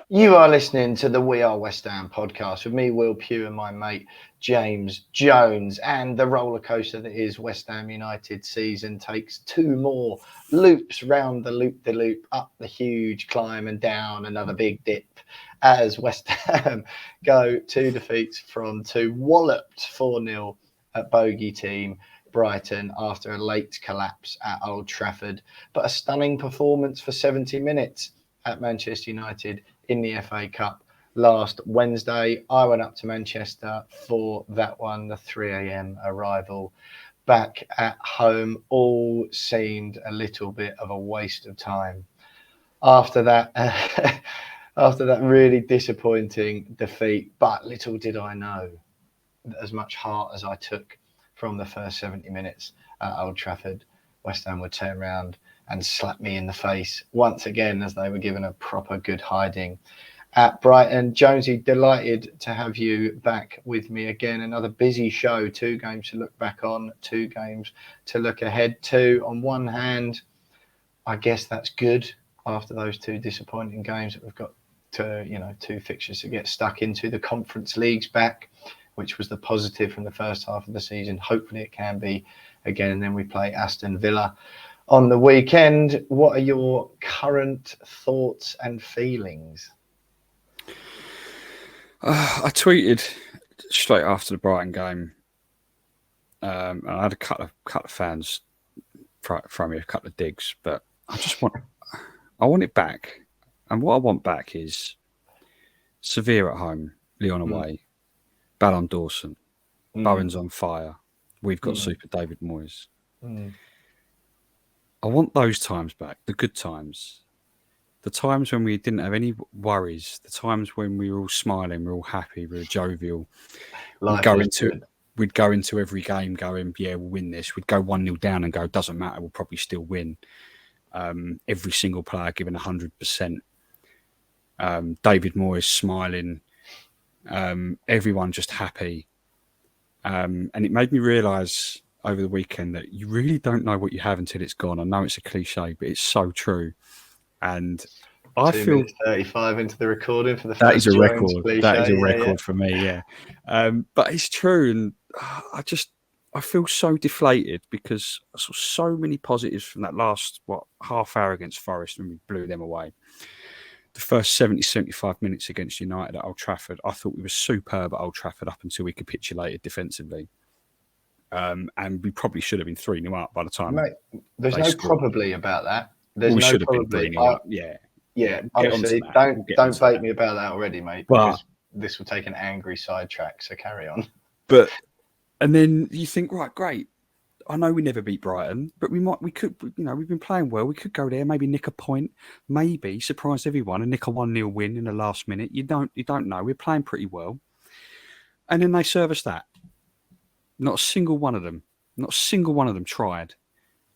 You are listening to the We Are West Ham podcast with me, Will Pugh, and my mate, James Jones. And the roller coaster that is West Ham United season takes two more loops round the loop-de-loop, up the huge climb and down another big dip as West Ham go two defeats from two, walloped 4-0 at bogey team Brighton after a late collapse at Old Trafford. But a stunning performance for 70 minutes at Manchester United in the FA Cup last Wednesday. I went up to Manchester for that one, the 3 a.m. arrival back at home. All seemed a little bit of a waste of time after that. After that really disappointing defeat. But little did I know that as much heart as I took from the first 70 minutes at Old Trafford, West Ham would turn around and slap me in the face once again as they were given a proper good hiding at Brighton. Jonesy, delighted to have you back with me again. Another busy show, 2 games to look back on, 2 games to look ahead to. On one hand, I guess that's good after those 2 disappointing games that we've got to, 2 fixtures to get stuck into. The Conference League's back, which was the positive from the first half of the season. Hopefully it can be again. And then we play Aston Villa on the weekend. What are your current thoughts and feelings? I tweeted straight after the Brighton game. And I had a couple of fans throw me a couple of digs, but I want it back. And what I want back is Sevilla at home, Lyon away, Ballon Dawson, Bowen's on fire. We've got Super David Moyes. I want those times back, the good times. The times when we didn't have any worries, the times when we were all smiling, we were all happy, we were jovial. We'd go into every game going, yeah, we'll win this. We'd go 1-0 down and go, doesn't matter, we'll probably still win. Every single player giving 100%. David Moyes smiling. Everyone just happy. And it made me realise over the weekend that you really don't know what you have until it's gone. I know it's a cliche, but it's so true. And I feel 35 into the recording for the that first is a record. Cliche. That is a record for me, yeah. But it's true, and I feel so deflated because I saw so many positives from that last half hour against Forest when we blew them away. The first 70, 75 minutes against United at Old Trafford, I thought we were superb at Old Trafford up until we capitulated defensively. And we probably should have been 3-0 up by the time. Mate, there's no scored. probably about that. There's we no should have probably. been 3-0 up. Yeah. Yeah, honestly, don't bait me about that already, mate, because this will take an angry sidetrack, so carry on. And then you think, right, great. I know we never beat Brighton, but we could, we've been playing well. We could go there, maybe nick a point, maybe surprise everyone and nick a 1-0 win in the last minute. You don't know. We're playing pretty well. And then they serve us that. Not a single one of them tried.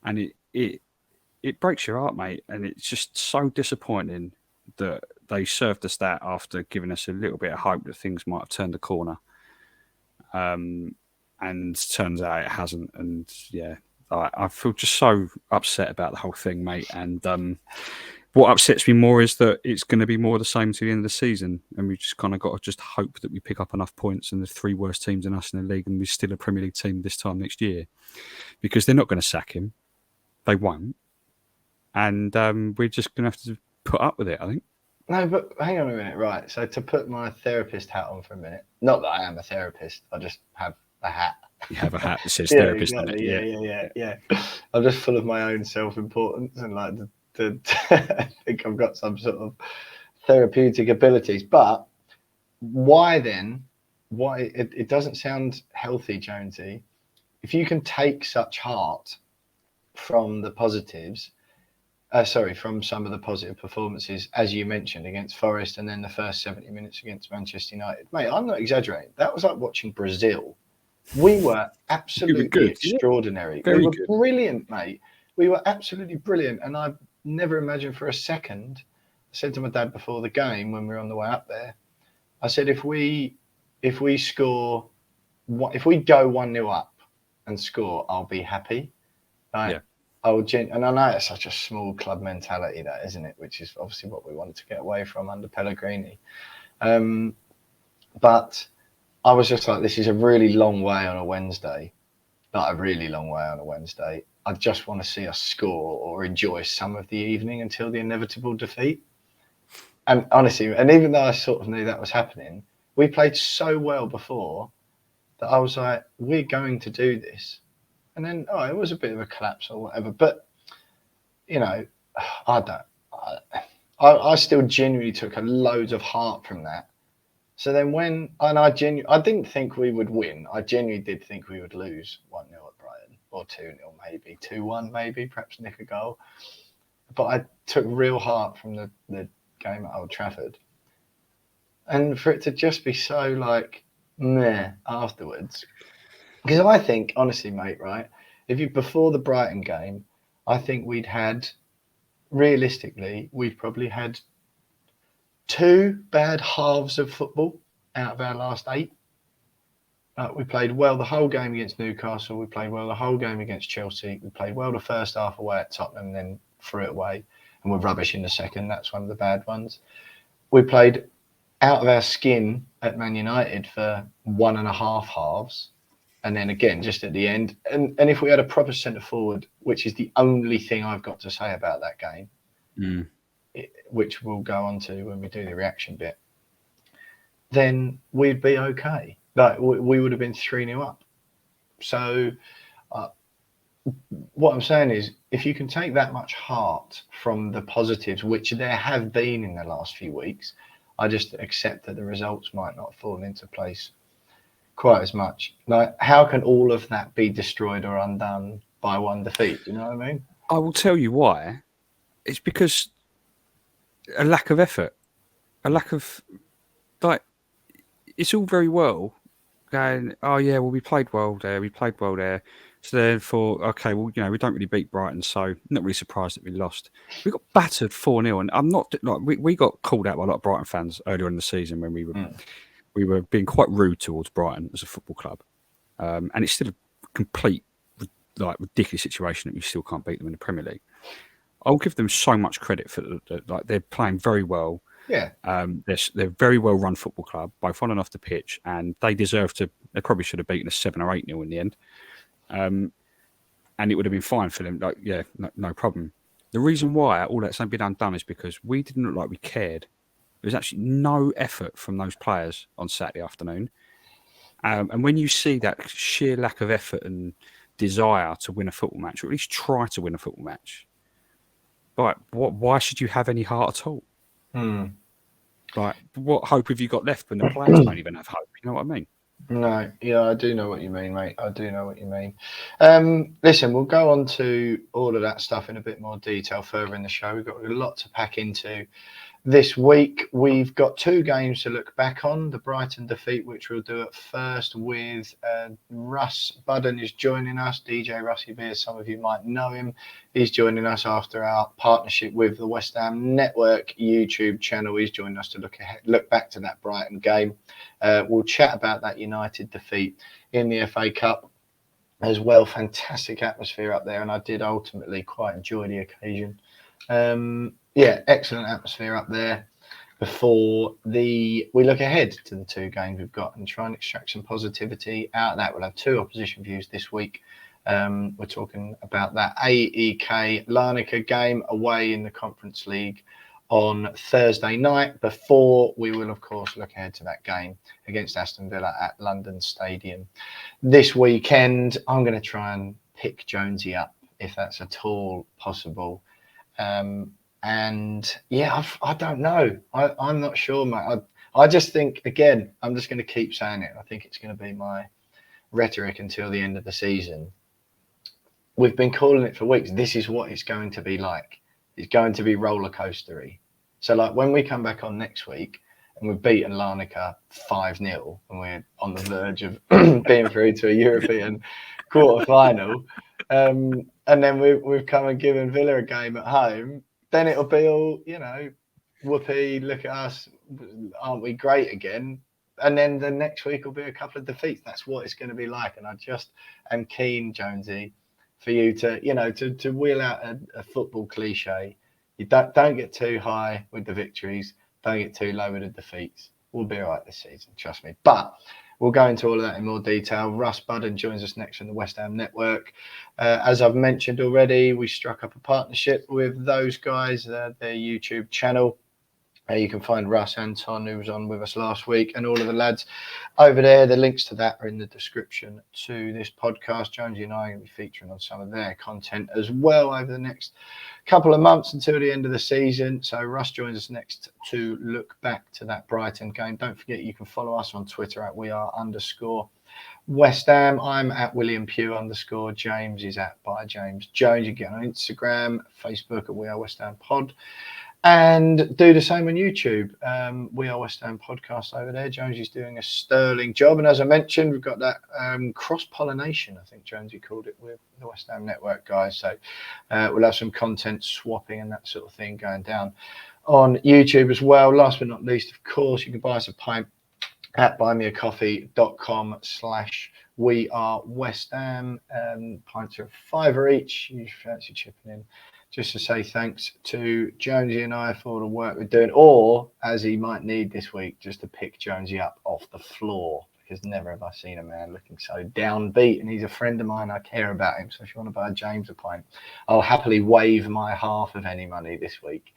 And it breaks your heart, mate. And it's just so disappointing that they served us that after giving us a little bit of hope that things might have turned the corner. And turns out it hasn't. And yeah, I feel just so upset about the whole thing, mate. And what upsets me more is that it's going to be more of the same to the end of the season. And we've just kind of got to just hope that we pick up enough points and the 3 worst teams in us in the league and we're still a Premier League team this time next year. Because they're not going to sack him. They won't. And we're just going to have to put up with it, I think. No, but hang on a minute. Right. So to put my therapist hat on for a minute, not that I am a therapist, I just have a hat. You have a hat that says therapist on it. Yeah. I'm just full of my own self-importance and like to think I've got some sort of therapeutic abilities. But why then? Why it doesn't sound healthy, Jonesy. If you can take such heart from the positives, from some of the positive performances, as you mentioned, against Forest and then the first 70 minutes against Manchester United. Mate, I'm not exaggerating. That was like watching Brazil. We were absolutely extraordinary. We were brilliant, mate. We were absolutely brilliant. And I never imagined for a second, I said to my dad before the game when we were on the way up there, I said, if we go 1-0 up and score, I'll be happy. Right? Yeah. and I know it's such a small club mentality, that, isn't it? Which is obviously what we wanted to get away from under Pellegrini. But I was just like, this is a really long way on a Wednesday. Not a really long way on a Wednesday. I just want to see us score or enjoy some of the evening until the inevitable defeat. And honestly, and even though I sort of knew that was happening, we played so well before that I was like, we're going to do this. And then, it was a bit of a collapse or whatever. But, I still genuinely took a loads of heart from that. So then I didn't think we would win. I genuinely did think we would lose 1-0 at Brighton, or 2-0 maybe, 2-1 maybe, perhaps nick a goal. But I took real heart from the game at Old Trafford. And for it to just be so like, meh, afterwards. Because I think, honestly, mate, right, before the Brighton game, I think realistically, we've probably had 2 bad halves of football out of our last 8. We played well the whole game against Newcastle. We played well the whole game against Chelsea. We played well the first half away at Tottenham, and then threw it away. And we're rubbish in the second. That's one of the bad ones. We played out of our skin at Man United for 1.5 halves. And then again, just at the end. And if we had a proper centre forward, which is the only thing I've got to say about that game, which we'll go on to when we do the reaction bit, then we'd be okay. Like, we would have been 3-0 up. So what I'm saying is, if you can take that much heart from the positives, which there have been in the last few weeks, I just accept that the results might not fall into place quite as much. Like, how can all of that be destroyed or undone by one defeat? Do you know what I mean? I will tell you why. It's because a lack of effort, a lack of, like, it's all very well going, oh yeah, well, we played well there. So therefore, okay, well, we don't really beat Brighton, so not really surprised that we lost. We got battered 4-0, and I'm not like we got called out by a lot of Brighton fans earlier in the season when we were being quite rude towards Brighton as a football club, and it's still a complete ridiculous situation that we still can't beat them in the Premier League. I'll give them so much credit for they're playing very well. Yeah. They're very well run football club, both on and off the pitch, and they deserve to. They probably should have beaten us 7 or 8-0 in the end, and it would have been fine for them. Like, yeah, no problem. The reason why all that's been undone is because we didn't look like we cared. There was actually no effort from those players on Saturday afternoon, and when you see that sheer lack of effort and desire to win a football match, or at least try to win a football match, like, why should you have any heart at all? Like, what hope have you got left when the players don't even have hope? You know what I mean? No, yeah, I do know what you mean, mate. I do know what you mean. Listen, we'll go on to all of that stuff in a bit more detail further in the show. We've got a lot to pack into this week. We've got 2 games to look back on. The Brighton defeat, which we'll do at first with Russ Budden is joining us. DJ Russie B, as some of you might know him. He's joining us after our partnership with the West Ham Network YouTube channel. He's joining us to look back to that Brighton game. We'll chat about that United defeat in the FA Cup as well. Fantastic atmosphere up there, and I did ultimately quite enjoy the occasion. Yeah, excellent atmosphere up there. Before we look ahead to the 2 games we've got and try and extract some positivity out of that. We'll have 2 opposition views this week. We're talking about that AEK Larnaca game away in the Conference League on Thursday night, before we will, of course, look ahead to that game against Aston Villa at London Stadium this weekend. I'm going to try and pick Jonesy up, if that's at all possible. And yeah, I don't know. I'm not sure, mate. I just think, again, I'm just going to keep saying it. I think it's going to be my rhetoric until the end of the season. We've been calling it for weeks. This is what it's going to be like. It's going to be roller coastery. So, like, when we come back on next week and we've beaten Larnaca 5-0 and we're on the verge of being through to a European quarter final, and then we've come and given Villa a game at home, then it'll be all, whoopee, look at us, aren't we great again? And then the next week will be a couple of defeats. That's what it's going to be like. And I just am keen, Jonesy, for you to wheel out a football cliche. You don't get too high with the victories, don't get too low with the defeats. We'll be all right this season, trust me. But we'll go into all of that in more detail. Russ Budden joins us next from the West Ham Network. As I've mentioned already, we struck up a partnership with those guys, their YouTube channel. You can find Russ, Anton, who was on with us last week, and all of the lads over there. The links to that are in the description to this podcast. Jonesy and I are going to be featuring on some of their content as well over the next couple of months until the end of the season. So Russ joins us next to look back to that Brighton game. Don't forget you can follow us on Twitter at @WeAre_West Ham. I'm at William Pugh _ James is at by James Jones. You get on Instagram, Facebook at We Are West Ham Pod. And do the same on YouTube. We Are West Ham Podcast over there. Jonesy's doing a sterling job. And as I mentioned, we've got that cross-pollination, I think Jonesy called it, with the West Ham Network guys. So we'll have some content swapping and that sort of thing going down on YouTube as well. Last but not least, of course, you can buy us a pint at buymeacoffee.com/wearewestham. Pints are £5 each. You fancy chipping in, just to say thanks to Jonesy and I for the work we're doing, or as he might need this week, just to pick Jonesy up off the floor, because never have I seen a man looking so downbeat, and he's a friend of mine. I care about him, so if you want to buy James a pint, I'll happily waive my half of any money this week.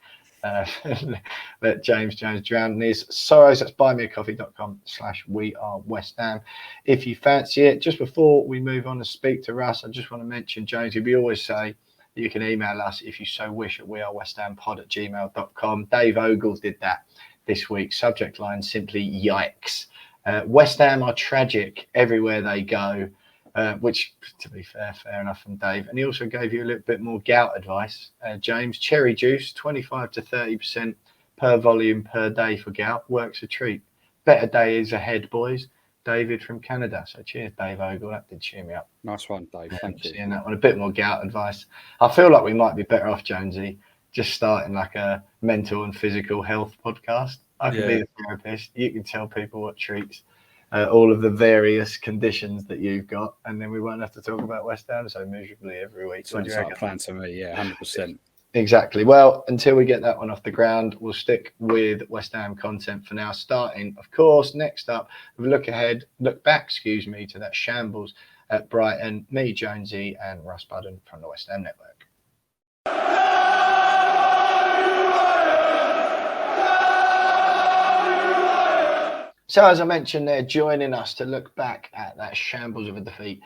Let James Jones drown in his sorrows. That's buymeacoffee.com/wearewestham. If you fancy it. Just before we move on to speak to Russ, I just want to mention, Jonesy, we always say you can email us if you so wish at wearewesthampod@gmail.com. Dave Ogle did that this week. Subject line simply yikes. West Ham are tragic everywhere they go, which, to be fair enough from Dave. And he also gave you a little bit more gout advice. James, cherry juice, 25 to 30% per volume per day for gout. Works a treat. Better days ahead, boys. David from Canada. So cheers, Dave Ogle. That did cheer me up. Nice one, Dave. Thank you. Seeing that one, a bit more gout advice. I feel like we might be better off, Jonesy, just starting like a mental and physical health podcast. I can be the therapist. You can tell people what treats, all of the various conditions that you've got, and then we won't have to talk about West Ham so miserably every week. Sounds like a plan to me. Yeah, 100%. Exactly. Well, until we get that one off the ground, we'll stick with West Ham content for now. Starting, of course, next up, we look back, to that shambles at Brighton. Me, Jonesy, and Russ Budden from the West Ham Network. So, as I mentioned, they're joining us to look back at that shambles of a defeat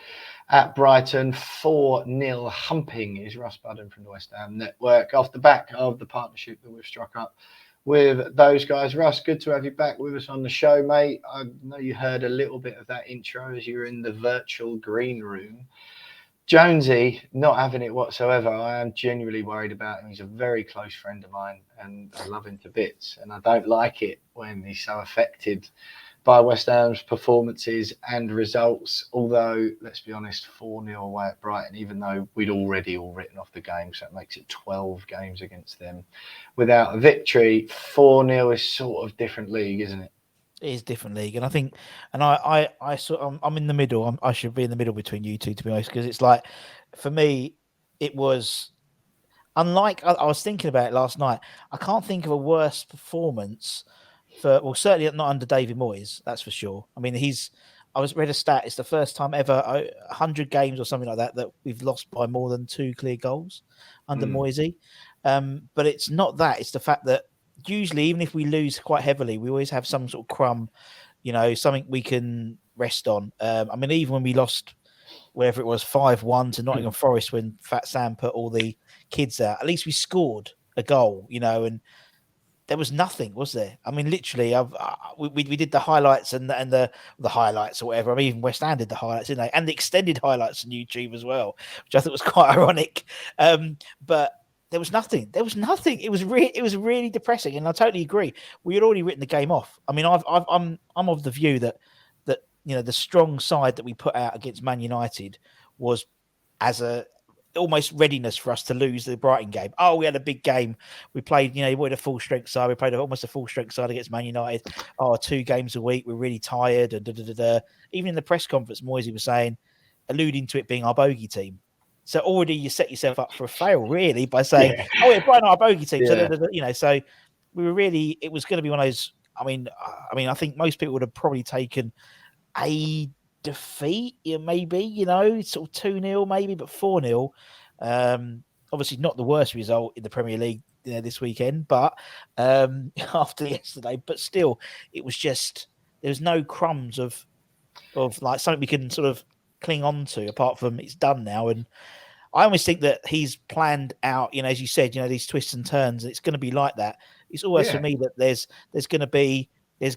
at Brighton. 4-0 humping is Russ Budden from the West Ham Network, off the back of the partnership that we've struck up with those guys. Russ, good to have you back with us on the show, mate. I know you heard a little bit of that intro as you were in the virtual green room. Jonesy, not having it whatsoever. I am genuinely worried about him. He's a very close friend of mine, and I love him to bits. And I don't like it when he's so affected by West Ham's performances and results. Although, let's be honest, 4-0 away at Brighton, even though we'd already all written off the game, so it makes it 12 games against them without a victory. 4-0 is sort of different league, isn't it? It is different league, and I think, and I'm in the middle. I should be in the middle between you two, to be honest, because it's like, for me, it was unlike. I was thinking about it last night. I can't think of a worse performance certainly not under David Moyes. That's for sure. I mean, I read a stat. It's the first time ever, 100 games or something like that we've lost by more than 2 clear goals under Moyesy. But it's not that. It's the fact that usually, even if we lose quite heavily, we always have some sort of crumb, something we can rest on. I mean, even when we lost, whatever it was, 5-1 to Nottingham Forest when Fat Sam put all the kids out, at least we scored a goal, and there was nothing, was there? I mean, literally, we did the highlights and the highlights or whatever. I mean, even West Ham did the highlights, didn't they? And the extended highlights on YouTube as well, which I thought was quite ironic. But there was nothing. There was nothing. It was really depressing, and I totally agree. We had already written the game off. I mean, I'm of the view that the strong side that we put out against Man United was as a almost readiness for us to lose the Brighton game. Oh, we had a big game. We played, we had a full strength side. We played almost a full strength side against Man United. 2 games a week. We're really tired. And Even in the press conference, Moyes was saying, alluding to it being our bogey team. So already you set yourself up for a fail, really, by saying, "Oh, yeah, Brighton are a bogey team." Yeah. So, so we were really. It was going to be one of those. I mean, I think most people would have probably taken a defeat, maybe, sort of 2-0, maybe, but 4-0. Obviously, not the worst result in the Premier League this weekend, but after yesterday, but still, it was just there was no crumbs of like something we can sort of cling on to, apart from it's done now. And I always think that he's planned out, as you said, these twists and turns. It's going to be like that. It's always for me that there's going to be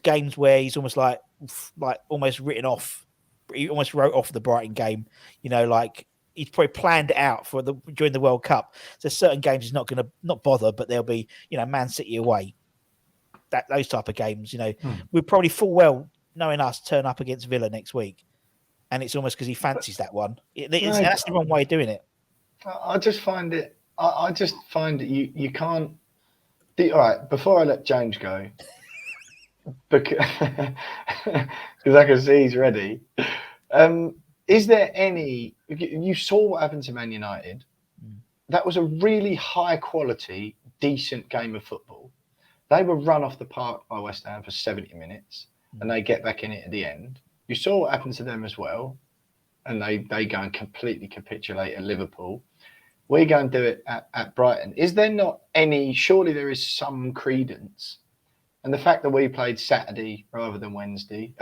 games where he's almost like almost written off. He almost wrote off the Brighton game, like he's probably planned it out for during the World Cup. So certain games he's not going to not bother, but there'll be, Man City away. Those type of games, we'd probably full well, knowing us, turn up against Villa next week. And it's almost because he fancies that one. That's the wrong way of doing it. I just find it. I just find that you can't. All right, before I let James go, because I can see he's ready. Is there any? You saw what happened to Man United. That was a really high quality, decent game of football. They were run off the park by West Ham for 70 minutes, and they get back in it at the end. You saw what happened to them as well, and they go and completely capitulate at Liverpool. We go and do it at Brighton. Is there not any? Surely there is some credence, and the fact that we played Saturday rather than Wednesday.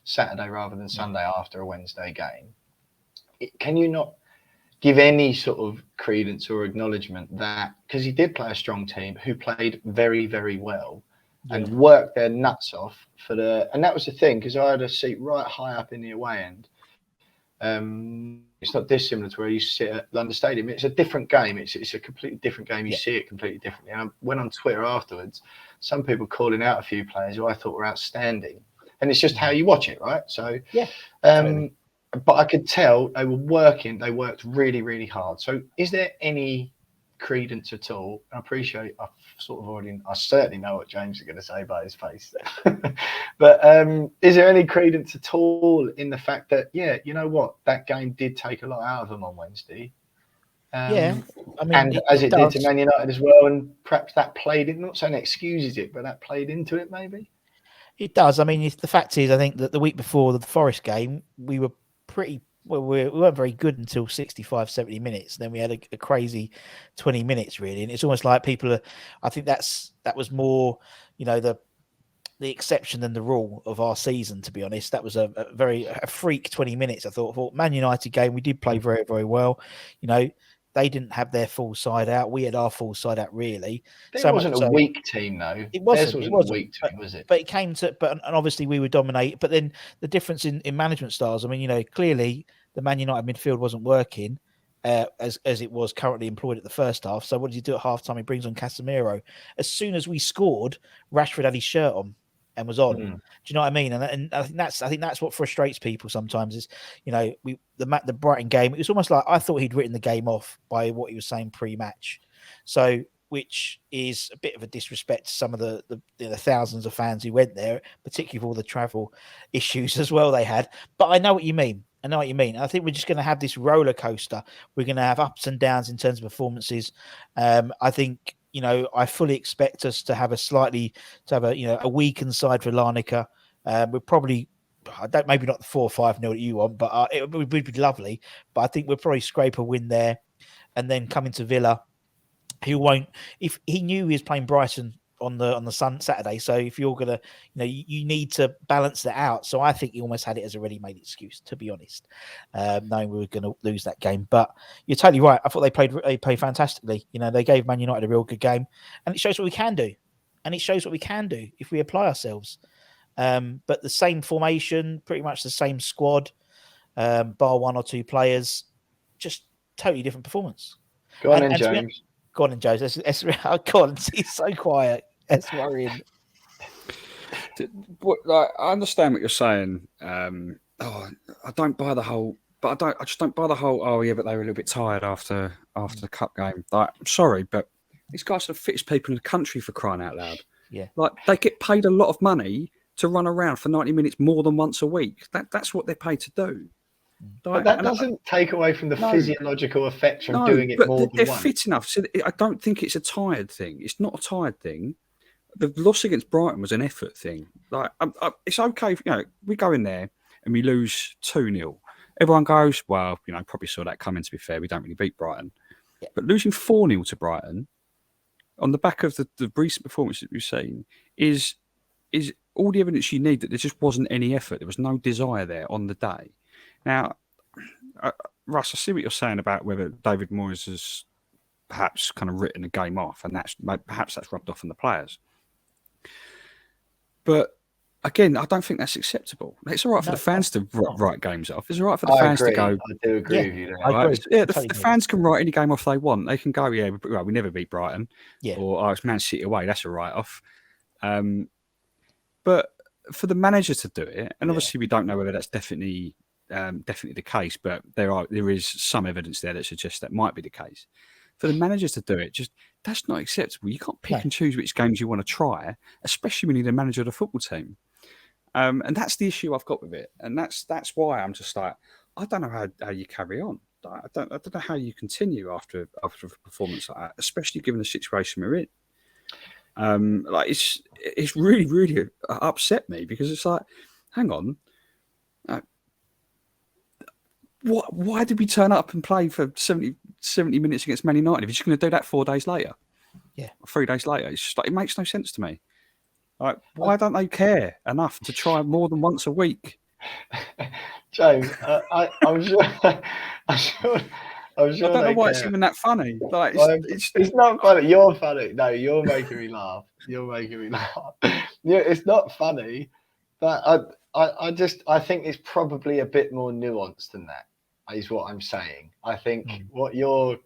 Saturday rather than Sunday after a Wednesday game. Can you not give any sort of credence or acknowledgement that because he did play a strong team who played very, very well and worked their nuts off and that was the thing, because I had a seat right high up in the away end. It's not dissimilar to where you sit at London Stadium. It's a different game. It's a completely different game. You see it completely differently. And I went on Twitter afterwards, some people calling out a few players who I thought were outstanding. And it's just how you watch it, right? So, totally. But I could tell they were working. They worked really, really hard. So is there any credence at all? I appreciate I certainly know what James is going to say by his face. But is there any credence at all in the fact that, you know what, that game did take a lot out of them on Wednesday? I mean, and as it did to Man United as well. And perhaps that played in, not saying excuses it, but that played into it maybe? It does. I mean, the fact is, I think that the week before the Forest game, we were we weren't very good until 65, 70 minutes. Then we had a crazy 20 minutes, really. And it's almost like I think that was more, the exception than the rule of our season, to be honest. That was a freak 20 minutes, I thought. For Man United game, we did play very, very well. They didn't have their full side out. We had our full side out, really. It wasn't a weak team, though. It wasn't a weak team, was it? But it came to, and obviously we would dominate. But then the difference in management styles, I mean, clearly the Man United midfield wasn't working as it was currently employed at the first half. So what did he do at halftime? He brings on Casemiro. As soon as we scored, Rashford had his shirt on and was on. Do you know what I mean? And I think that's what frustrates people sometimes is, the Brighton game, it was almost like I thought he'd written the game off by what he was saying pre-match. So, which is a bit of a disrespect to some of the thousands of fans who went there, particularly for all the travel issues as well they had. But I know what you mean. And I think we're just going to have this roller coaster. We're going to have ups and downs in terms of performances. I think, I fully expect us to have a weakened side for Larnaca. We're probably, maybe not the 4 or 5-0 that you want, but it would be lovely. But I think we'll probably scrape a win there, and then come into Villa. He won't. If he knew he was playing Brighton on the Saturday, so if you're gonna, you need to balance that out. So I think he almost had it as a ready-made excuse, to be honest, knowing we were going to lose that game. But you're totally right. I thought they played fantastically. They gave Man United a real good game, and it shows what we can do. And it shows what we can do if we apply ourselves. But the same formation, pretty much the same squad, bar 1 or 2 players, just totally different performance. Go on, James. Go on, James. Go on. He's so quiet. It's worrying. I understand what you're saying. I don't buy the whole. But I just don't buy the whole. Oh yeah, but they were a little bit tired after the cup game. I'm sorry, but these guys are the fittest people in the country, for crying out loud. Yeah, they get paid a lot of money to run around for 90 minutes more than once a week. That's what they're paid to do. But that doesn't take away from the physiological effects from doing it more than they're once. fit enough. So I don't think it's a tired thing. It's not a tired thing. The loss against Brighton was an effort thing. Like it's okay. We go in there and we lose 2-0. Everyone goes, well, probably saw that coming. To be fair, we don't really beat Brighton, but losing 4-0 to Brighton on the back of the recent performance that we've seen is all the evidence you need that there just wasn't any effort. There was no desire there on the day. Now, Russ, I see what you're saying about whether David Moyes has perhaps kind of written the game off, and perhaps that's rubbed off on the players. But again, I don't think that's acceptable. It's all right for the fans to write games off. It's all right for the fans to go. I do agree with you there. The fans can write any game off they want. They can go, we never beat Brighton. Yeah. Or, it's Man City away. That's a write-off. But for the manager to do it, and obviously we don't know whether that's definitely the case, but there is some evidence there that suggests that might be the case. For the managers to do it, that's not acceptable. You can't pick and choose which games you want to try, especially when you're the manager of the football team. And that's the issue I've got with it, and that's why I'm just like, I don't know how you carry on. I don't know how you continue after a performance like that, especially given the situation we're in. It's really, really upset me, because it's like, hang on, why did we turn up and play for 70 minutes against Man United if you're just going to do that 4 days later? Yeah, or 3 days later. It's just like, it makes no sense to me. Like, why don't they care enough to try more than once a week? James, I'm sure. I don't know why it's even that funny. Like, it's not funny. You're funny. No, you're making me laugh. It's not funny, but I think it's probably a bit more nuanced than that, is what I'm saying. I think what you're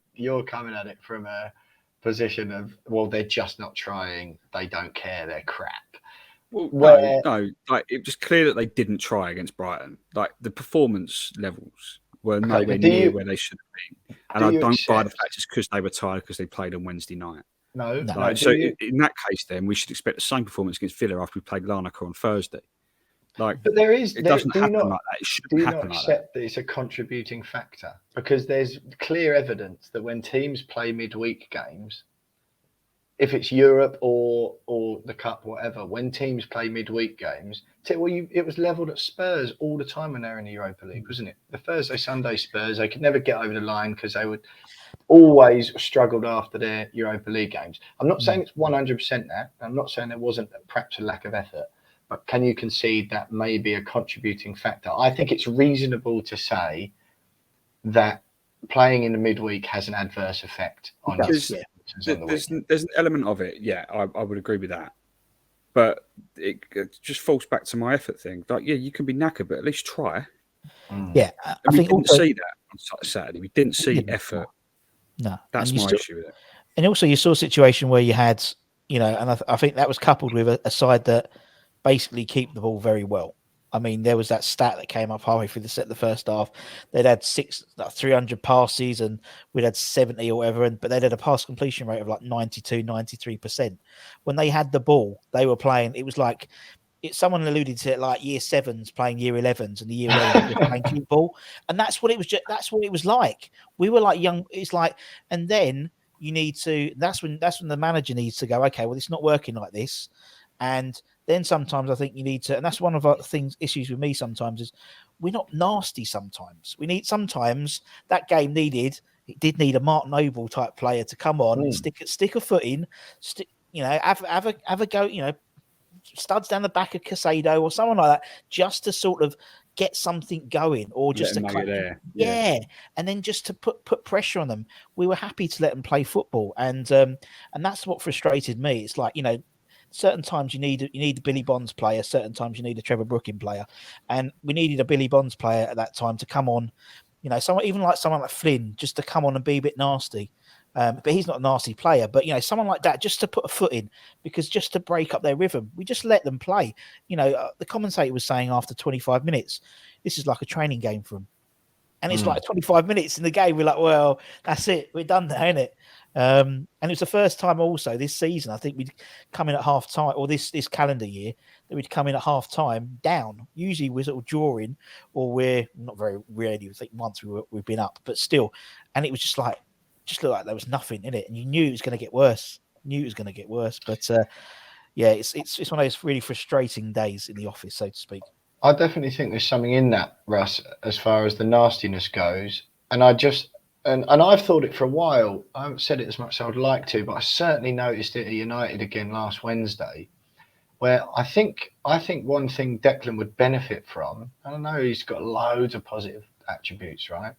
coming at it from a position of, well, they're just not trying. They don't care. They're crap. Well, no. Like, it was clear that they didn't try against Brighton. Like, the performance levels were nowhere near where they should have been. And I don't buy the fact it's because they were tired because they played on Wednesday night. No. So in that case, then we should expect the same performance against Villa after we played Larnaca on Thursday. Like, but it doesn't happen like that. It shouldn't happen like that. Do you not accept that it's a contributing factor? Because there's clear evidence that when teams play midweek games, if it's Europe or the Cup, whatever, when teams play midweek games, it was levelled at Spurs all the time when they were in the Europa League, wasn't it? The Thursday, Sunday Spurs, they could never get over the line because they would always struggled after their Europa League games. I'm not saying it's 100% that. I'm not saying there wasn't perhaps a lack of effort. But can you concede that may be a contributing factor? I think it's reasonable to say that playing in the midweek has an adverse effect on us. There's an element of it, I would agree with that. But it just falls back to my effort thing. Like, you can be knackered, but at least try. Yeah, we didn't see that on Saturday. We didn't see effort. No, that's my issue with it. And also, you saw a situation where you had, and I think that was coupled with a side that basically keep the ball very well. I mean, there was that stat that came up halfway through the first half. They'd had 300 passes and we'd had 70 or whatever, but they'd had a pass completion rate of like 92, 93%. When they had the ball, they were playing. It was like, someone alluded to it like year 7s playing year 11s, and the year 11s were playing cute ball. And that's what it was. That's what it was like. We were like young. It's like, and then you need to. That's when the manager needs to go, okay, well, it's not working like this. And then sometimes I think you need to, and that's one of our issues with me sometimes, is we're not nasty sometimes. Sometimes that game did need a Mark Noble type player to come on and stick a foot in, have a go, studs down the back of Casado or someone like that, just to sort of get something going, or just and then just to put pressure on them. We were happy to let them play football, and that's what frustrated me. It's like, certain times you need a Billy Bonds player, certain times you need a Trevor Brooking player, and we needed a Billy Bonds player at that time to come on, someone like Flynn, just to come on and be a bit nasty. But he's not a nasty player, but someone like that, just to put a foot in, because just to break up their rhythm, we just let them play. The commentator was saying after 25 minutes, this is like a training game for them. And it's like 25 minutes in the game. We're like, well, that's it. We're done there, isn't it? And it's the first time also this season, I think we'd come in at half time, or this calendar year, that we'd come in at half time down. Usually we're sort of drawing, or we're not very rarely. I think once we've been up, but still. And it was just looked like there was nothing in it. And you knew it was going to get worse. But yeah, it's one of those really frustrating days in the office, so to speak. I definitely think there's something in that, Russ, as far as the nastiness goes. And I've thought it for a while. I haven't said it as much as I would like to, but I certainly noticed it at United again last Wednesday, where I think one thing Declan would benefit from, I know he's got loads of positive attributes, right?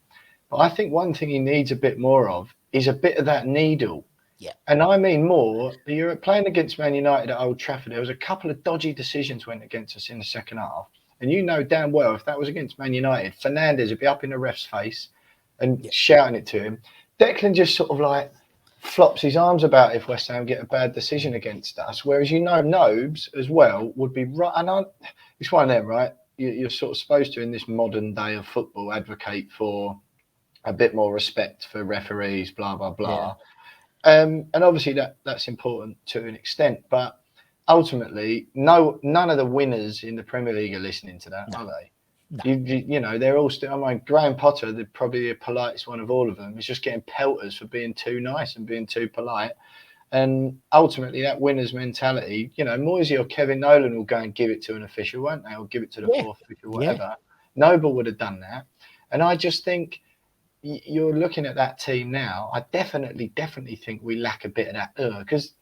But I think one thing he needs a bit more of is a bit of that needle. Yeah. And I mean more, you're playing against Man United at Old Trafford. There was a couple of dodgy decisions went against us in the second half. And you know damn well, if that was against Man United, Fernandes would be up in the ref's face and shouting it to him. Declan just sort of like flops his arms about if West Ham get a bad decision against us. Whereas, Nobes as well would be right. And it's one of them, right? You're sort of supposed to, in this modern day of football, advocate for a bit more respect for referees, blah, blah, blah. Yeah. And obviously that's important to an extent. But ultimately, none of the winners in the Premier League are listening to that, are they? No. They're all still. I mean, Graham Potter, probably the politest one of all of them, is just getting pelters for being too nice and being too polite. And ultimately, that winner's mentality, Moyes or Kevin Nolan will go and give it to an official, won't they? Or give it to the fourth official, whatever. Yeah. Noble would have done that. And I just think you're looking at that team now. I definitely think we lack a bit of that because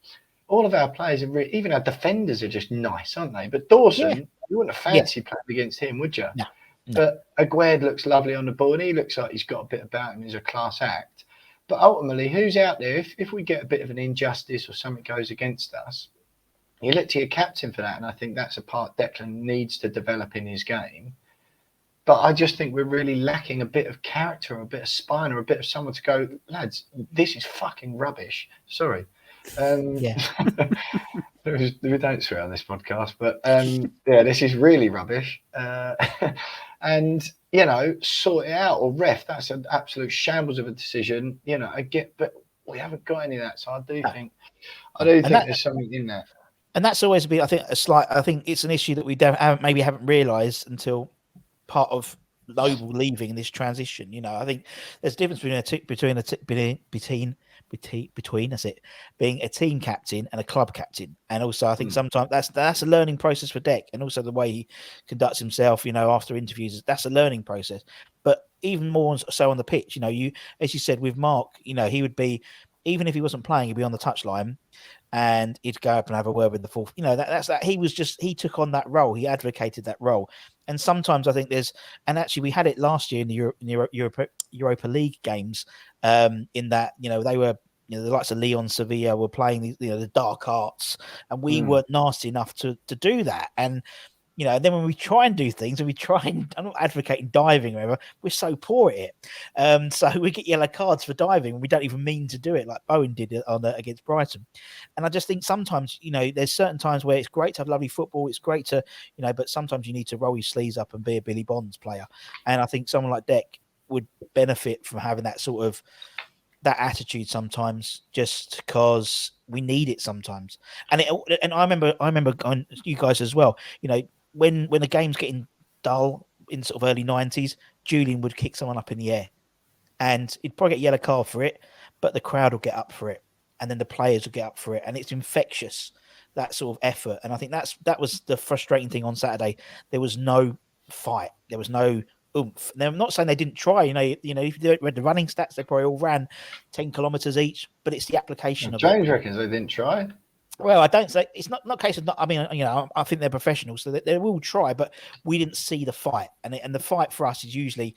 all of our players, even our defenders, are just nice, aren't they? But Dawson, you wouldn't have fancied playing against him, would you? No. But Aguerd looks lovely on the ball, and he looks like he's got a bit about him. He's a class act. But ultimately, who's out there? If we get a bit of an injustice or something goes against us, you look to your captain for that. And I think that's a part Declan needs to develop in his game. But I just think we're really lacking a bit of character, or a bit of spine, or a bit of someone to go, lads, this is fucking rubbish. Sorry. We don't swear on this podcast, but this is really rubbish. And sort it out, or ref, that's an absolute shambles of a decision. But we haven't got any of that. So I do think there's something in that. And that's always been, I think, I think it's an issue that we haven't realised until part of Noble leaving this transition. I think there's a difference between being a team captain and a club captain. And also I think sometimes that's a learning process for Deck, and also the way he conducts himself, after interviews, that's a learning process. But even more so on the pitch, as you said with Mark, he would be, even if he wasn't playing, he'd be on the touchline and he'd go up and have a word with the fourth. That's that. He took on that role. He advocated that role. And sometimes I think and actually we had it last year in the Europa League games, in that, they were, the likes of Leon, Sevilla were playing the dark arts, and we weren't nasty enough to do that. And, and then when we try and do things, and I'm not advocating diving or whatever, we're so poor at it. So we get yellow cards for diving, and we don't even mean to do it, like Bowen did against Brighton. And I just think sometimes, there's certain times where it's great to have lovely football. It's great to, but sometimes you need to roll your sleeves up and be a Billy Bonds player. And I think someone like Deck would benefit from having that sort of, that attitude sometimes, just because we need it sometimes. And I remember you guys as well, when the game's getting dull in sort of early 90s, Julian would kick someone up in the air, and he'd probably get a yellow card for it, but the crowd will get up for it, and then the players will get up for it, and it's infectious, that sort of effort. And I think that was the frustrating thing on Saturday. There was no fight. There was no oomph. Now, I'm not saying they didn't try. If you read the running stats, they probably all ran 10 kilometres each. But it's the application of James reckons they didn't try. Well, I don't say it's not a case of not. I mean, I think they're professionals, so they will try. But we didn't see the fight, and the fight for us is usually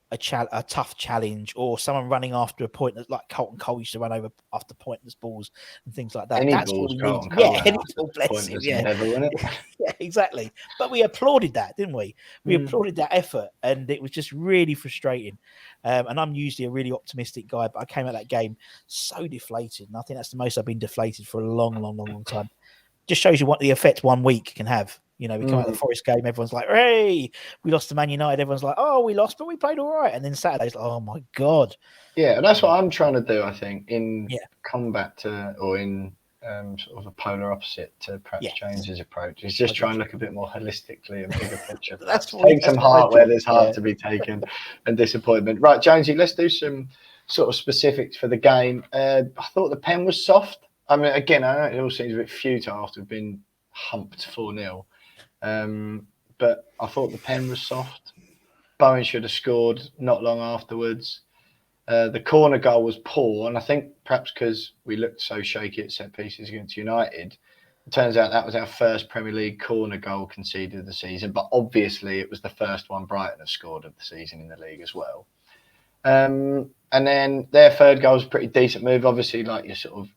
a tough challenge, or someone running after a point, like Colton Cole used to run over after pointless balls and things like that. That's what we need. Yeah, any ball, bless him. Yeah. Never win it. Yeah, exactly. But we applauded that, didn't we? We applauded that effort, and it was just really frustrating. And I'm usually a really optimistic guy, but I came at that game so deflated, and I think that's the most I've been deflated for a long time. Just shows you what the effect 1 week can have. You know, we come out of the Forest game, everyone's like, "Hey, we lost to Man United." Everyone's like, "Oh, we lost, but we played all right." And then Saturday's like, "Oh my god." Yeah, and that's what I'm trying to do. I think in combat to, or in sort of a polar opposite to perhaps James's approach, is just try and look a bit more holistically and bigger picture. Take some heart where there's heart to be taken, and disappointment. Right, Jonesy, let's do some sort of specifics for the game. I thought the pen was soft. I mean, again, I know it all seems a bit futile after we've been humped 4-0. But I thought the pen was soft. Bowen should have scored not long afterwards. The corner goal was poor, and I think perhaps because we looked so shaky at set pieces against United, it turns out that was our first Premier League corner goal conceded of the season. But obviously, it was the first one Brighton have scored of the season in the league as well. And then their third goal was a pretty decent move. Obviously, like you're sort of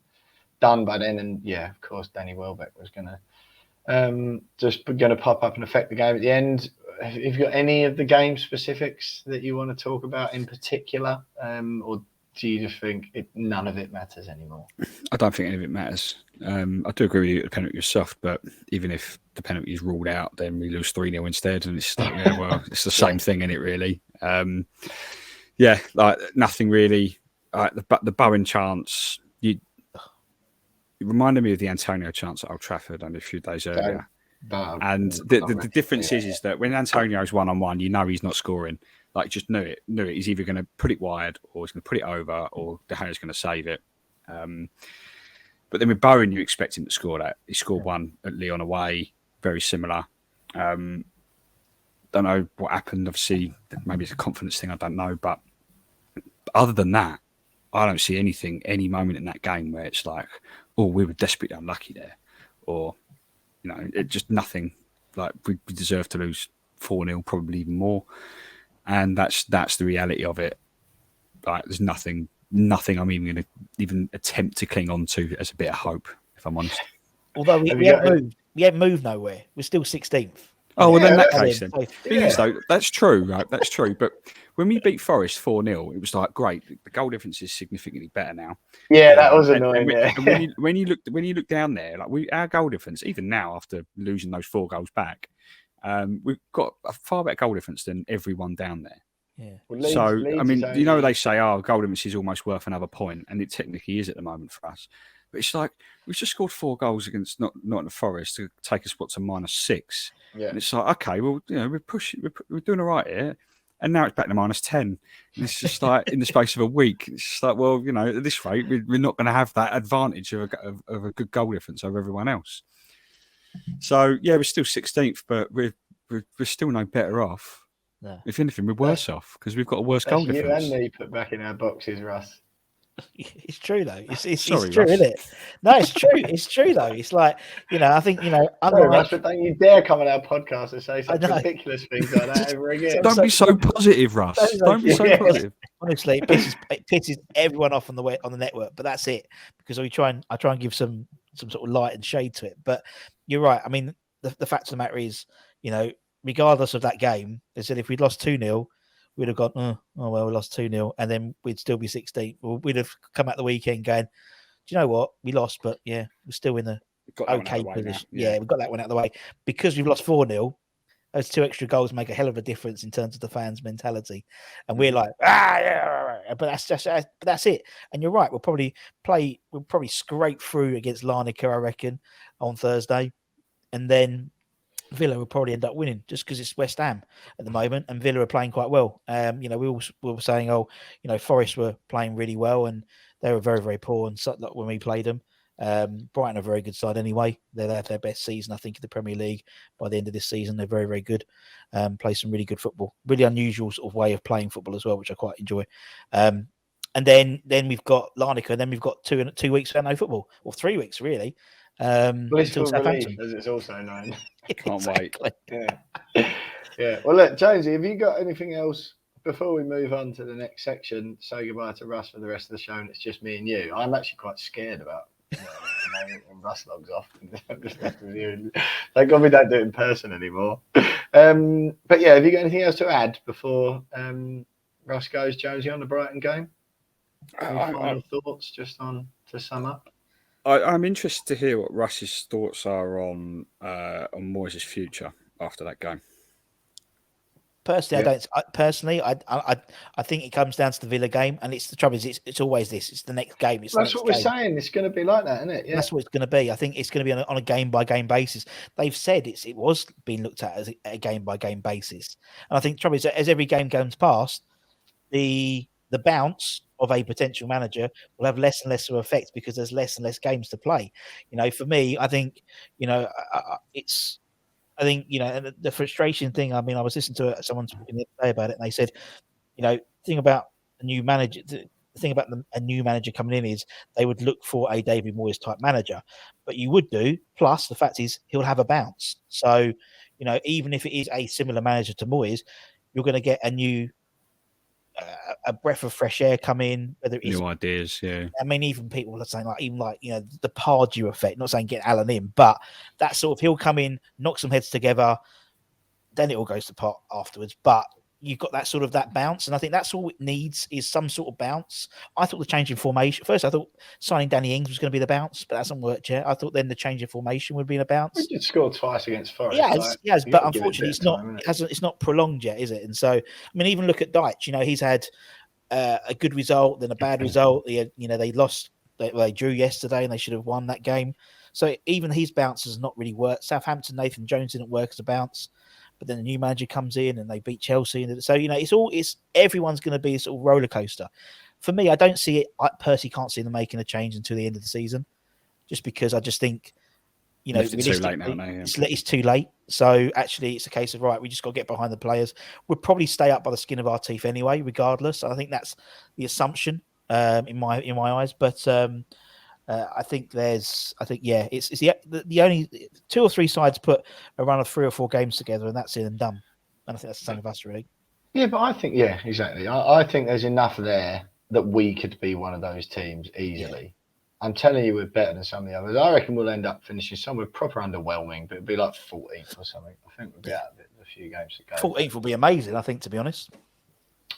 done by then, and of course, Danny Welbeck was going to pop up and affect the game at the end. Have you got any of the game specifics that you want to talk about in particular, or do you just think none of it matters anymore? I don't think any of it matters. I do agree with you that the penalty was soft, but even if the penalty is ruled out, then we lose 3-0 instead, and it's like, it's the same thing, isn't it? Really, like nothing really. The Bowen chance, it reminded me of the Antonio chance at Old Trafford only a few days earlier. And the difference is that when Antonio's 1-on-1, you know he's not scoring. Like, just knew it. He's either going to put it wide, or he's going to put it over, or De Gea's going to save it. But then with Bowen, you expect him to score that. He scored one at Lyon away, very similar. Don't know what happened. Obviously, maybe it's a confidence thing. I don't know. But other than that, I don't see any moment in that game where it's like, oh, we were desperately unlucky there, or it just nothing. Like, we deserve to lose 4-0, probably even more, and that's the reality of it. Like, there's nothing I'm even going to even attempt to cling on to as a bit of hope, if I'm honest. Although we haven't moved nowhere, we're still 16th. Oh, well, in that case, then. Though, that's true, right? That's true. But when we beat Forest 4-0, it was like, great, the goal difference is significantly better now. Yeah, that was annoying. And when you look down there, like our goal difference, even now after losing those 4 goals back, we've got a far better goal difference than everyone down there. Yeah. Well, Leeds I mean, they say, goal difference is almost worth another point, and it technically is at the moment for us. But it's like, we've just scored 4 goals against not in the Forest to take us to -6. Yeah. And it's like, okay, well, we're doing all right here. And now it's back to -10. And it's just like, in the space of a week, it's just like, well, at this rate, we're not going to have that advantage of a good goal difference over everyone else. So, we're still 16th, but we're still no better off. No. If anything, we're worse off because we've got a worse goal difference. You and me put back in our boxes, Russ. It's true though. It's Sorry, true, Russ. Isn't it? No, it's true. It's true though. It's like, I think, Sorry, Russ, but don't you dare come on our podcast and say such ridiculous things like that ever again. Don't be so positive, Russ. Don't be so positive. Honestly, it pisses everyone off on the network, but that's it, because I try and give some sort of light and shade to it. But you're right. I mean, the fact of the matter is, regardless of that game, they said if we'd lost 2-0, we'd have gone, oh well, we lost 2-0, and then we'd still be 16th. Well, we'd have come out the weekend going, do you know what? We lost, but we're still in the okay position. Yeah, we've got that one out of the way. Because we've lost 4-0, those 2 extra goals make a hell of a difference in terms of the fans' mentality. And we're like, but that's it. And you're right, we'll probably scrape through against Larnaca, I reckon, on Thursday. And then Villa will probably end up winning just because it's West Ham at the moment, and Villa are playing quite well. We were saying, Forest were playing really well, and they were very, very poor. And so, when we played them, Brighton are a very good side anyway. They'll have their best season, I think, in the Premier League by the end of this season. They're very, very good. Play some really good football, really unusual sort of way of playing football as well, which I quite enjoy. And then we've got Larnaca, and then we've got 2 weeks without no football, or 3 weeks really. Blissful relief, as it's also known. Can't wait. Yeah. Well, look, Jonesy, have you got anything else before we move on to the next section? Say goodbye to Russ for the rest of the show, and it's just me and you. I'm actually quite scared about the moment when Russ logs off. I'm just left with you. Thank God we don't do it in person anymore. But have you got anything else to add before Russ goes, Jonesy, on the Brighton game? Any final thoughts just to sum up? I'm interested to hear what Russ's thoughts are on Moyes' future after that game. Personally, I think it comes down to the Villa game, and it's the trouble is it's always this. It's the next game. It's That's what we're saying. It's going to be like that, isn't it? Yeah. That's what it's going to be. I think it's going to be on a game by game basis. They've said it was being looked at as a game by game basis, and I think the trouble is that as every game goes past, the bounce of a potential manager will have less and less of effect because there's less and less games to play. For me, I think it's. I think the frustration thing. I mean, I was listening to someone talking the other day about it, and they said, the thing about a new manager, the thing about a new manager coming in is they would look for a David Moyes type manager, but you would do. Plus, the fact is he'll have a bounce. So, even if it is a similar manager to Moyes, you're going to get a new. A breath of fresh air come in, whether it's new ideas, yeah. I mean, even people are saying the Pardew effect. Not saying get Alan in, but that sort of he'll come in, knock some heads together, then it all goes to pot afterwards. But you've got that sort of that bounce, and I think that's all it needs is some sort of bounce. I thought the change in formation first. I thought signing Danny Ings was going to be the bounce, but that hasn't worked yet. I thought then the change in formation would be a bounce. We did score twice against Forest. Yes, but unfortunately, it's not prolonged yet, is it? And so, I mean, even look at Deitch. He's had a good result, then a bad result. They lost. They drew yesterday, and they should have won that game. So even his bounce has not really worked. Southampton, Nathan Jones didn't work as a bounce. But then the new manager comes in and they beat Chelsea, and so it's everyone's going to be a sort of roller coaster. For me, I don't see it. I personally can't see them making a change until the end of the season, just because I just think it's too late now. It's too late. So actually, it's a case of right. We just got to get behind the players. We'll probably stay up by the skin of our teeth anyway, regardless. I think that's the assumption in my eyes. But I think it's the only 2 or 3 sides put a run of 3 or 4 games together, and that's it and done. And I think that's the same with us, really. Yeah, but I think exactly. I think there's enough there that we could be one of those teams easily. Yeah. I'm telling you, we're better than some of the others. I reckon we'll end up finishing somewhere proper underwhelming, but it'll be like 14th or something. I think we'll be out of it with a few games to go. 14th will be amazing, I think, to be honest.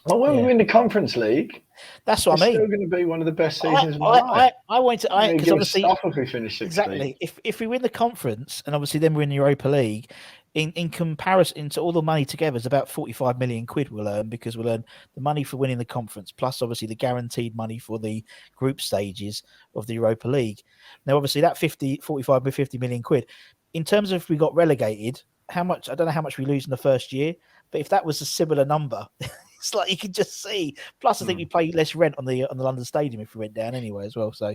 Well, when we win the Conference League, that's what I mean. It's still going to be one of the best seasons of my life. I want to. Because obviously, if we finish 16th. Exactly. If we win the Conference, and obviously then we're in the Europa League, in comparison to all the money together, is about 45 million quid we'll earn, because we'll earn the money for winning the Conference, plus obviously the guaranteed money for the group stages of the Europa League. Now, obviously that 45 to 50 million quid. In terms of if we got relegated, how much? I don't know how much we lose in the first year, but if that was a similar number. It's like you can just see. Plus, I think we pay less rent on the London Stadium if we went down anyway as well. So,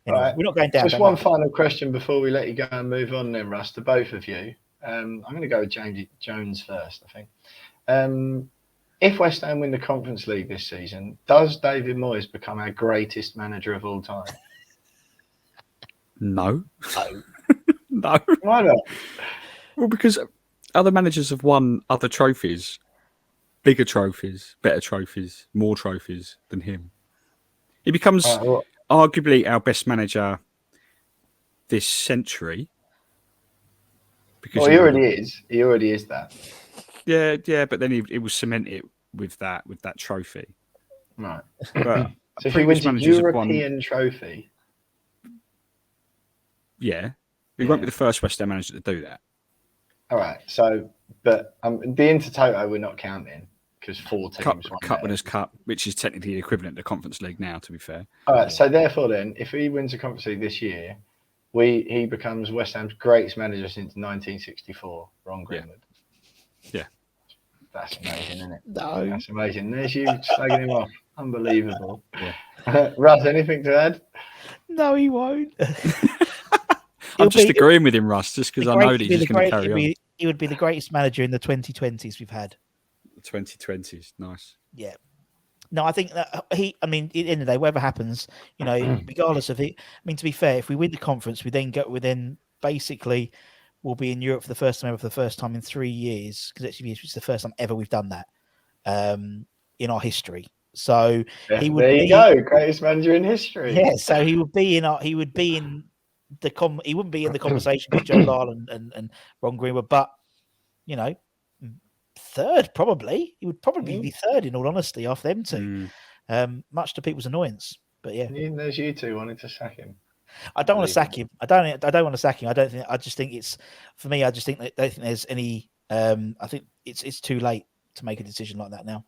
right. We're not going down. Just one final question before we let you go and move on, then, Russ, to both of you. I'm going to go with James Jones first. I think. If West Ham win the Conference League this season, does David Moyes become our greatest manager of all time? No. No. Why not? Well, because other managers have won other trophies. Bigger trophies, better trophies, more trophies than him. He becomes arguably our best manager this century. Because he already is. He already is that. Yeah, but then he will cement it with that trophy. Right. But so if he wins a European trophy. Yeah. He won't be the first West Ham manager to do that. All right. So, but the Intertoto we're not counting because 4 teams won Cup Winners' Cup, which is technically the equivalent to the Conference League now, to be fair. All right. So therefore, then, if he wins the Conference League this year, he becomes West Ham's greatest manager since 1964. Ron Greenwood. Yeah. That's amazing, isn't it? No. That's amazing. There's you slagging him off. Unbelievable. Yeah. Russ, anything to add? No, he won't. I'm just agreeing with him, Russ, just because I know that he's going to carry on. He would be the greatest manager in the 2020s we've had. The 2020s, nice. Yeah. No, I think that at the end of the day, whatever happens, regardless of it, to be fair, if we win the conference, we then basically will be in Europe for the first time in 3 years, because actually it's the first time ever we've done that in our history. So he would greatest manager in history. Yeah, so he would be in he wouldn't be in the conversation with John Lyle and Ron Greenwood, but third probably. He would probably be third in all honesty after them two. Much to people's annoyance. But yeah. There's you two wanting to sack him. I don't want to sack him. I don't want to sack him. I just think it's for me. I just think that I don't think there's any. I think it's too late to make a decision like that now.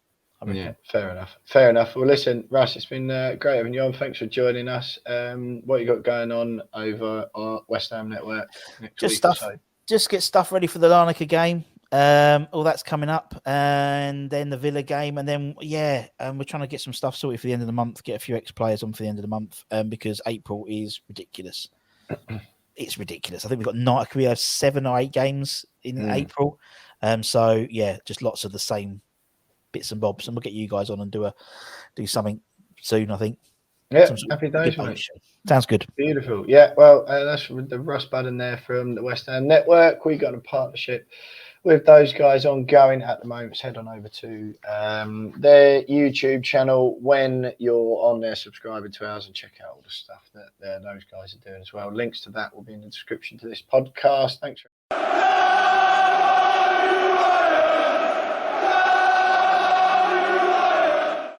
Yeah, fair enough. Well, listen, Russ, it's been great having you on. Thanks for joining us. What you got going on over our West Ham Network next week or so? Just get stuff ready for the Larnaca game. All that's coming up, and then the Villa game, and then we're trying to get some stuff sorted for the end of the month. Get a few ex-players on for the end of the month, because April is ridiculous. It's ridiculous. I think we have 7 or 8 games in April, so yeah, just lots of the same bits and bobs, and we'll get you guys on and do something soon. I think. Yeah, happy days, mate. Sounds good. Beautiful. Yeah, well, that's the Russ Budden there from the West Ham Network. We got a partnership with those guys ongoing at the moment. So head on over to their YouTube channel when you're on there, subscribing to ours, and check out all the stuff that those guys are doing as well. Links to that will be in the description to this podcast. Thanks.